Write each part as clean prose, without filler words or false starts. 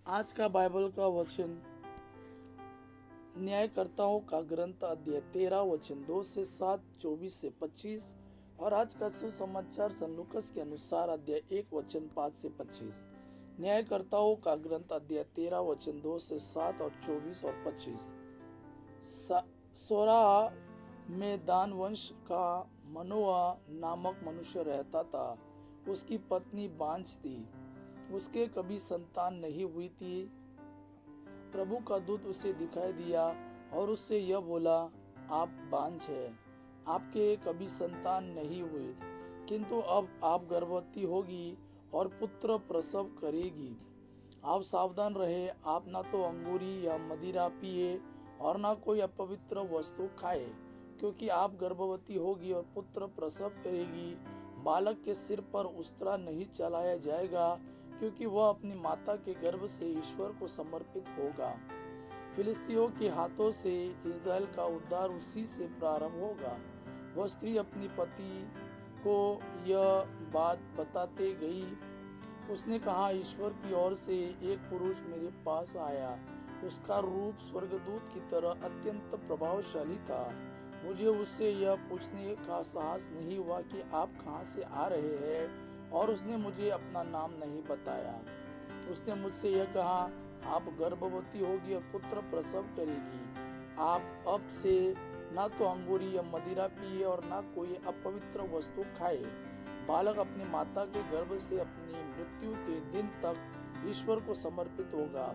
आज का बाइबल का वचन न्यायकर्ताओं का ग्रंथ अध्याय 13 वचन 2 से 7, 24 से 25। और आज का सुसमाचार सन लूकस के अनुसार अध्याय 1 वचन 5 से 25। न्यायकर्ताओं का ग्रंथ अध्याय 13 वचन 2 से 7 और 24 और 25। सोरा में दान वंश का मनोआ नामक मनुष्य रहता था। उसकी पत्नी बांझ थी, उसके कभी संतान नहीं हुई थी। प्रभु का दूत उसे दिखाई दिया और उससे यह बोला, आप बांझ हैं, आपके कभी संतान नहीं हुई, किंतु अब आप गर्भवती होगी और पुत्र प्रसव करेगी। आप सावधान रहे, आप ना तो अंगूरी या मदिरा पिए और ना कोई अपवित्र वस्तु खाए, क्योंकि आप गर्भवती होगी और पुत्र प्रसव करेगी। बालक के सिर पर उस्तरा नहीं चलाया जाएगा, क्योंकि वह अपनी माता के गर्भ से ईश्वर को समर्पित होगा। फिलिस्तियों के हाथों से इस्राएल का उद्धार उसी से प्रारंभ होगा। वह स्त्री अपनी पति को यह बात बताते गई। उसने कहा, ईश्वर की ओर से एक पुरुष मेरे पास आया। उसका रूप स्वर्गदूत की तरह अत्यंत प्रभावशाली था। मुझे उससे यह पूछने का साहस नहीं हुआ कि आप कहाँ से आ रहे हैं, और उसने मुझे अपना नाम नहीं बताया। उसने मुझसे यह कहा, आप गर्भवती होगी और पुत्र प्रसव करेगी। आप अब से ना तो अंगूरी या मदिरा पिए और ना कोई अपवित्र वस्तु खाए। बालक अपनी माता के गर्भ से अपनी मृत्यु के दिन तक ईश्वर को समर्पित होगा।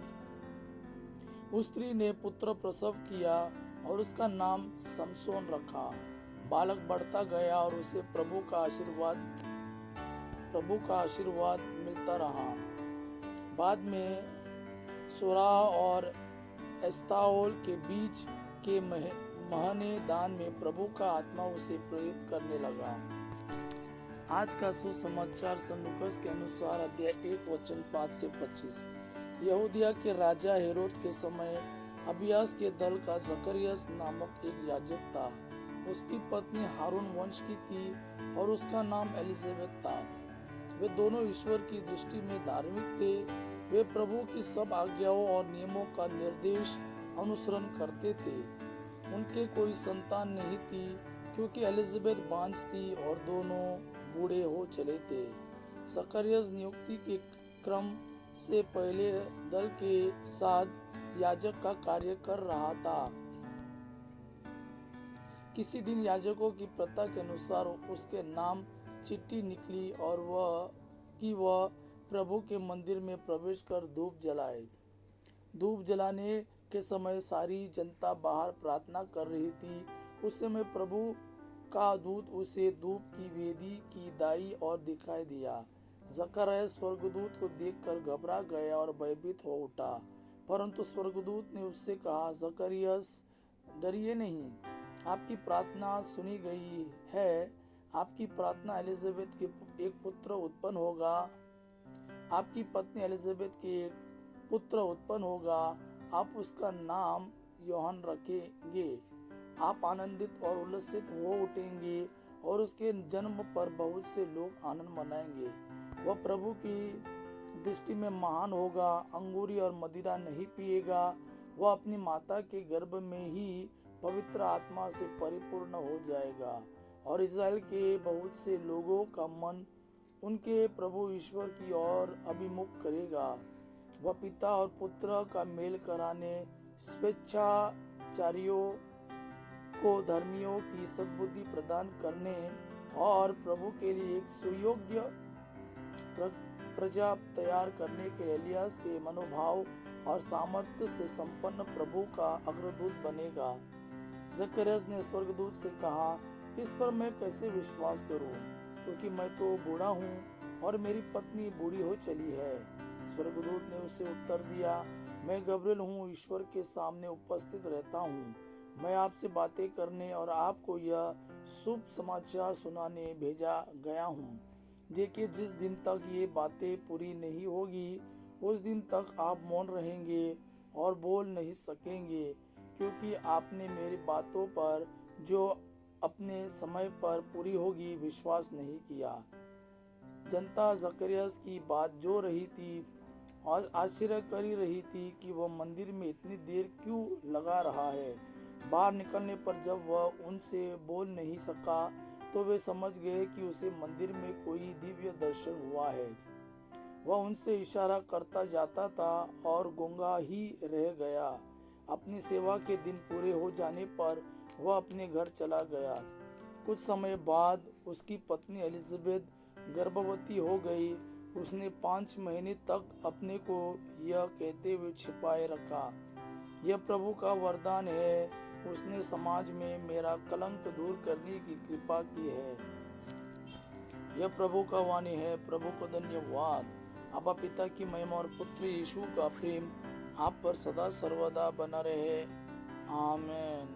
उस स्त्री ने पुत्र प्रसव किया और उसका नाम समसोन रखा। बालक बढ़ता गया और उसे प्रभु का आशीर्वाद मिलता रहा। बाद में सोरा और एस्ताओल के बीच के महने दान में प्रभु का आत्मा उसे प्रेरित करने लगा। आज का सुसमाचार सन लूकस के अनुसार अध्याय 1 वचन 5 से 25। यहूदिया के राजा हेरोद के समय अबियास के दल का जकरियस नामक एक याजक था। उसकी पत्नी हारून वंश की थी और उसका नाम एलिजाबेथ था। वे दोनों ईश्वर की दृष्टि में धार्मिक थे। वे प्रभु की सब आज्ञाओं और नियमों का निर्देश अनुसरण करते थे। उनके कोई संतान नहीं थी, क्योंकि एलिजाबेथ बांझ थी और दोनों बूढ़े हो चले थे। जकरियस नियुक्ति के क्रम से पहले दल के साथ याजक का कार्य कर रहा था। किसी दिन याजकों की प्रथा के अनुसार उसके नाम चिट्ठी निकली और वह प्रभु के मंदिर में प्रवेश कर धूप जलाए। धूप जलाने के समय सारी जनता बाहर प्रार्थना कर रही थी। उस समय प्रभु का दूत उसे धूप की वेदी की दाई और दिखाई दिया। जकरियस स्वर्गदूत को देखकर घबरा गया और भयभीत हो उठा। परंतु स्वर्गदूत ने उससे कहा, जकरियस, डरिए नहीं, आपकी प्रार्थना सुनी गई है। आपकी प्रार्थना एलिजाबेथ के एक पुत्र उत्पन्न होगा। आपकी पत्नी एलिजाबेथ के एक पुत्र उत्पन्न होगा। आप उसका नाम यूहन्ना रखेंगे। आप आनंदित और उल्लसित हो उठेंगे और उसके जन्म पर बहुत से लोग आनंद मनाएंगे। वह प्रभु की दृष्टि में महान होगा। अंगूरी और मदिरा नहीं पिएगा। वह अपनी माता के गर्भ में ही पवित्र आत्मा से परिपूर्ण हो जाएगा और इस्राएल के बहुत से लोगों का मन उनके प्रभु ईश्वर की ओर अभिमुख करेगा। वह पिता और पुत्र का मेल कराने, स्वेच्छाचारियों को धर्मियों की सद्बुद्धि प्रदान करने और प्रभु के लिए एक सुयोग्य प्रजा तैयार करने के एलियास के मनोभाव और सामर्थ्य से संपन्न प्रभु का अग्रदूत बनेगा। जकरियस ने स्वर्गदूत से कहा, इस पर मैं कैसे विश्वास करूं, क्योंकि मैं तो बूढ़ा हूं और मेरी पत्नी बूढ़ी हो चली है। स्वर्गदूत ने उसे उत्तर दिया, मैं गब्रिएल हूं, ईश्वर के सामने उपस्थित रहता हूं। मैं आपसे बातें करने और आपको यह शुभ समाचार सुनाने भेजा गया हूं। देखिए, जिस दिन तक ये बातें पूरी नहीं होगी उस दिन तक आप मौन रहेंगे और बोल नहीं सकेंगे, क्योंकि आपने मेरी बातों पर जो अपने समय पर पूरी होगी विश्वास नहीं किया। जनता जकरियस की बात जो रही थी और आश्चर्य कर ही रही थी कि वह मंदिर में इतनी देर क्यों लगा रहा है। बाहर निकलने पर जब वह उनसे बोल नहीं सका तो वे समझ गए कि उसे मंदिर में कोई दिव्य दर्शन हुआ है। वह उनसे इशारा करता जाता था और गूंगा ही रह गया। अपनी सेवा के दिन पूरे हो जाने पर वह अपने घर चला गया। कुछ समय बाद उसकी पत्नी एलिजाबेथ गर्भवती हो गई। उसने 5 महीने तक अपने को यह कहते हुए छिपाए रखा, यह प्रभु का वरदान है, उसने समाज में मेरा कलंक दूर करने की कृपा की है। यह प्रभु का वाणी है। प्रभु को धन्यवाद। आपा पिता की महिमा और पुत्र यीशु का प्रेम आप पर सदा सर्वदा बना रहे। आमीन।